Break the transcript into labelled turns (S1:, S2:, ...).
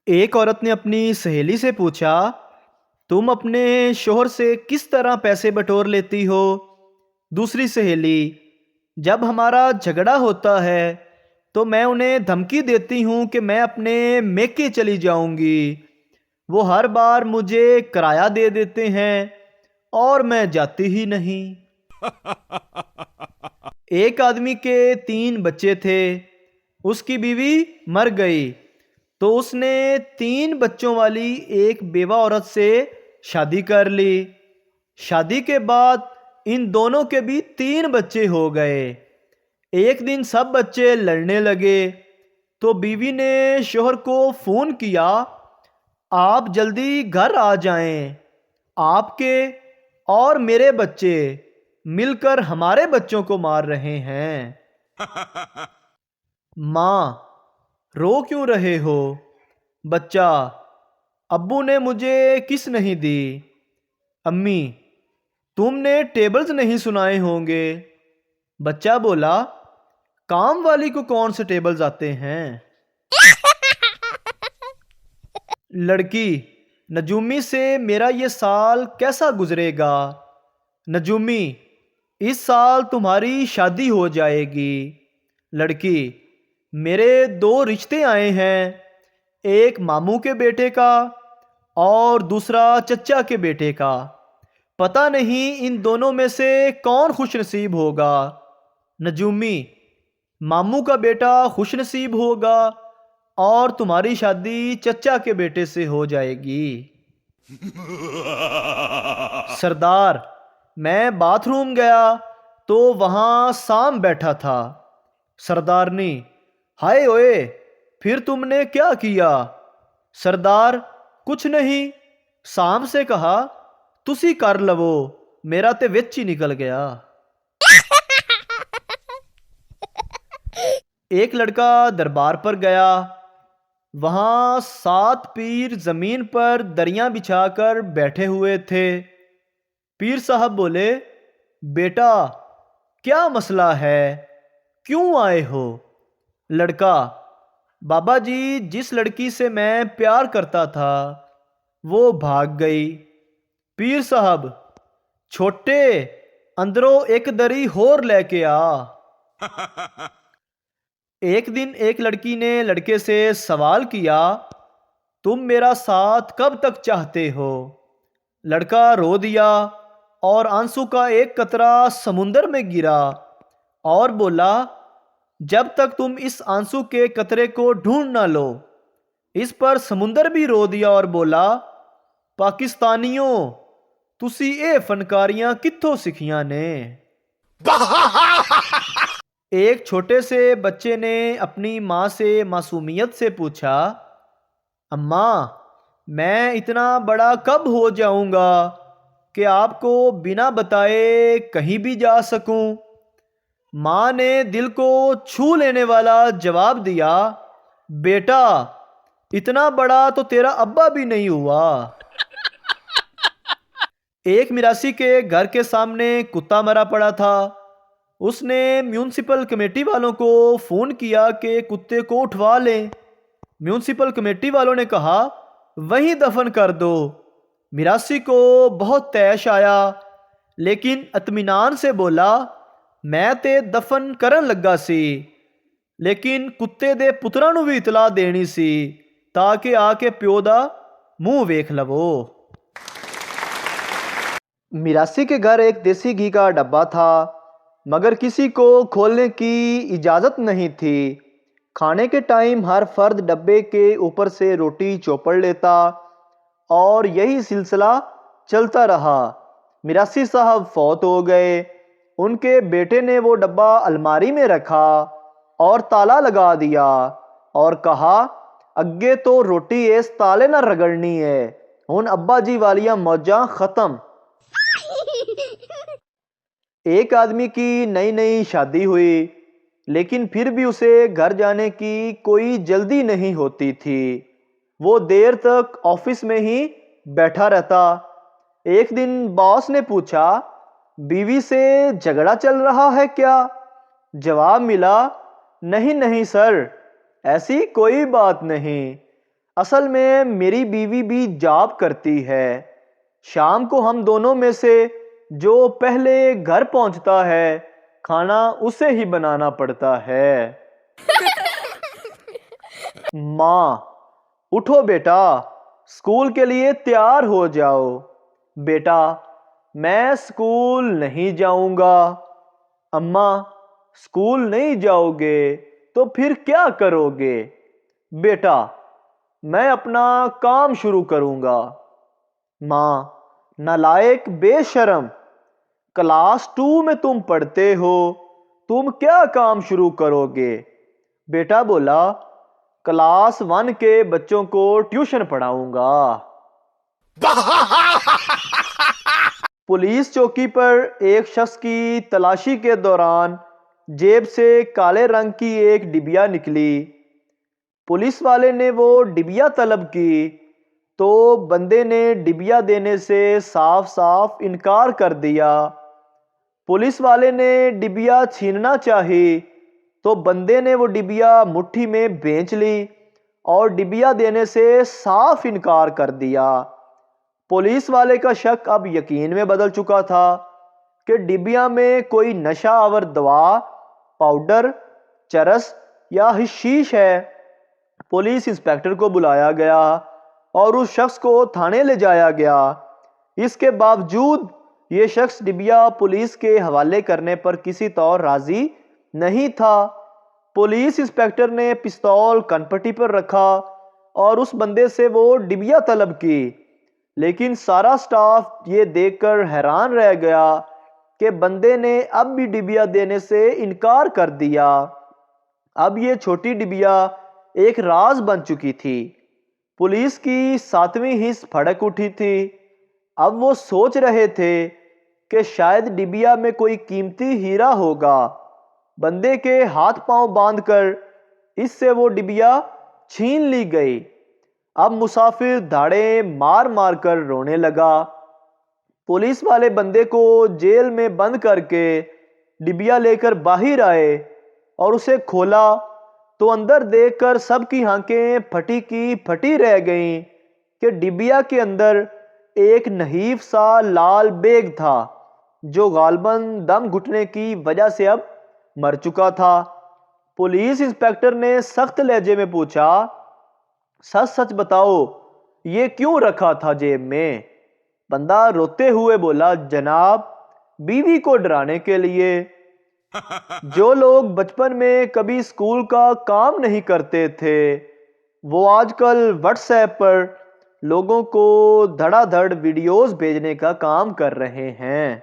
S1: ایک عورت نے اپنی سہیلی سے پوچھا، تم اپنے شوہر سے کس طرح پیسے بٹور لیتی ہو؟ دوسری سہیلی، جب ہمارا جھگڑا ہوتا ہے تو میں انہیں دھمکی دیتی ہوں کہ میں اپنے میکے چلی جاؤں گی۔ وہ ہر بار مجھے کرایہ دے دیتے ہیں اور میں جاتی ہی نہیں۔ ایک آدمی کے 3 بچے تھے، اس کی بیوی مر گئی تو اس نے 3 بچوں والی ایک بیوہ عورت سے شادی کر لی۔ شادی کے بعد ان دونوں کے بھی 3 بچے ہو گئے۔ ایک دن سب بچے لڑنے لگے تو بیوی نے شوہر کو فون کیا، آپ جلدی گھر آ جائیں، آپ کے اور میرے بچے مل کر ہمارے بچوں کو مار رہے ہیں۔ ماں، رو کیوں رہے ہو؟ بچہ، ابو نے مجھے کس نہیں دی۔ امی، تم نے ٹیبلز نہیں سنائے ہوں گے۔ بچہ بولا، کام والی کو کون سے ٹیبلز آتے ہیں؟ لڑکی، نجومی سے میرا یہ سال کیسا گزرے گا؟ نجومی، اس سال تمہاری شادی ہو جائے گی۔ لڑکی، میرے 2 رشتے آئے ہیں، ایک ماموں کے بیٹے کا اور دوسرا چچا کے بیٹے کا۔ پتہ نہیں ان دونوں میں سے کون خوش نصیب ہوگا۔ نجومی، ماموں کا بیٹا خوش نصیب ہوگا اور تمہاری شادی چچا کے بیٹے سے ہو جائے گی۔ سردار، میں باتھ روم گیا تو وہاں سام بیٹھا تھا۔ سردارنی، ہائے اوئے، پھر تم نے کیا کیا؟ سردار، کچھ نہیں، سام سے کہا تسی کر لو، میرا تے وچ ہی نکل گیا۔ ایک لڑکا دربار پر گیا، وہاں 7 پیر زمین پر دریاں بچھا کر بیٹھے ہوئے تھے۔ پیر صاحب بولے، بیٹا کیا مسئلہ ہے، کیوں آئے ہو؟ لڑکا، بابا جی، جس لڑکی سے میں پیار کرتا تھا وہ بھاگ گئی۔ پیر صاحب، چھوٹے، اندروں ایک دری ہور لے کے آ۔ ایک دن ایک لڑکی نے لڑکے سے سوال کیا، تم میرا ساتھ کب تک چاہتے ہو؟ لڑکا رو دیا اور آنسو کا ایک قطرہ سمندر میں گرا اور بولا، جب تک تم اس آنسو کے قطرے کو ڈھونڈ نہ لو۔ اس پر سمندر بھی رو دیا اور بولا، پاکستانیوں، تسی اے فنکاریاں کتھوں سکھیاں نے؟ ایک چھوٹے سے بچے نے اپنی ماں سے معصومیت سے پوچھا، اماں، میں اتنا بڑا کب ہو جاؤں گا کہ آپ کو بنا بتائے کہیں بھی جا سکوں؟ ماں نے دل کو چھو لینے والا جواب دیا، بیٹا، اتنا بڑا تو تیرا ابا بھی نہیں ہوا۔ ایک میراثی کے گھر کے سامنے کتا مرا پڑا تھا۔ اس نے میونسپل کمیٹی والوں کو فون کیا کہ کتے کو اٹھوا لیں۔ میونسپل کمیٹی والوں نے کہا، وہیں دفن کر دو۔ میراثی کو بہت طیش آیا، لیکن اطمینان سے بولا، میں تے دفن کرن لگا سی، لیکن کتے دے پتراں نوں بھی اطلاع دینی سی تاکہ آ کے پیو دا منہ ویکھ لو۔ میراثی کے گھر ایک دیسی گھی کا ڈبہ تھا، مگر کسی کو کھولنے کی اجازت نہیں تھی۔ کھانے کے ٹائم ہر فرد ڈبے کے اوپر سے روٹی چوپڑ لیتا اور یہی سلسلہ چلتا رہا۔ میراثی صاحب فوت ہو گئے۔ ان کے بیٹے نے وہ ڈبہ الماری میں رکھا اور تالا لگا دیا اور کہا، اگے تو روٹی اس تالے نہ رگڑنی ہے، ہن ابا جی والیاں موجاں ختم۔ ایک آدمی کی نئی نئی شادی ہوئی، لیکن پھر بھی اسے گھر جانے کی کوئی جلدی نہیں ہوتی تھی۔ وہ دیر تک آفس میں ہی بیٹھا رہتا۔ ایک دن باس نے پوچھا، بیوی سے جھگڑا چل رہا ہے کیا؟ جواب ملا، نہیں نہیں سر، ایسی کوئی بات نہیں، اصل میں میری بیوی بھی جاب کرتی ہے، شام کو ہم دونوں میں سے جو پہلے گھر پہنچتا ہے کھانا اسے ہی بنانا پڑتا ہے۔ ماں: اٹھو بیٹا، اسکول کے لیے تیار ہو جاؤ۔ بیٹا: میں اسکول نہیں جاؤں گا۔ اماں: اسکول نہیں جاؤ گے تو پھر کیا کرو گے؟ بیٹا: میں اپنا کام شروع کروں گا۔ ماں: نالائق بے شرم، کلاس 2 میں تم پڑھتے ہو، تم کیا کام شروع کرو گے؟ بیٹا بولا: کلاس 1 کے بچوں کو ٹیوشن پڑھاؤں گا۔ پولیس چوکی پر ایک شخص کی تلاشی کے دوران جیب سے کالے رنگ کی ایک ڈبیا نکلی۔ پولیس والے نے وہ ڈبیا طلب کی تو بندے نے ڈبیا دینے سے صاف صاف انکار کر دیا۔ پولیس والے نے ڈبیا چھیننا چاہی تو بندے نے وہ ڈبیا مٹھی میں بھینچ لی اور ڈبیا دینے سے صاف انکار کر دیا۔ پولیس والے کا شک اب یقین میں بدل چکا تھا کہ ڈبیا میں کوئی نشہ آور دوا، پاؤڈر، چرس یا حشیش ہے۔ پولیس انسپکٹر کو بلایا گیا اور اس شخص کو تھانے لے جایا گیا۔ اس کے باوجود یہ شخص ڈبیا پولیس کے حوالے کرنے پر کسی طور راضی نہیں تھا۔ پولیس انسپکٹر نے پستول کنپٹی پر رکھا اور اس بندے سے وہ ڈبیا طلب کی، لیکن سارا سٹاف یہ دیکھ کر حیران رہ گیا کہ بندے نے اب بھی ڈبیا دینے سے انکار کر دیا۔ اب یہ چھوٹی ڈبیا ایک راز بن چکی تھی۔ پولیس کی 7ویں حس پھڑک اٹھی تھی۔ اب وہ سوچ رہے تھے کہ شاید ڈبیا میں کوئی قیمتی ہیرا ہوگا۔ بندے کے ہاتھ پاؤں باندھ کر اس سے وہ ڈبیا چھین لی گئی۔ اب مسافر دھاڑے مار مار کر رونے لگا۔ پولیس والے بندے کو جیل میں بند کر کے ڈبیا لے کر باہر آئے اور اسے کھولا تو اندر دیکھ کر سب کی آنکھیں پھٹی کی پھٹی رہ گئیں کہ ڈبیا کے اندر ایک نحیف سا لال بیگ تھا جو غالباً دم گھٹنے کی وجہ سے اب مر چکا تھا۔ پولیس انسپکٹر نے سخت لہجے میں پوچھا: سچ سچ بتاؤ، یہ کیوں رکھا تھا جیب میں؟ بندہ روتے ہوئے بولا: جناب، بیوی کو ڈرانے کے لیے۔ جو لوگ بچپن میں کبھی اسکول کا کام نہیں کرتے تھے وہ آج کل واٹس ایپ پر لوگوں کو دھڑا دھڑ ویڈیوز بھیجنے کا کام کر رہے ہیں۔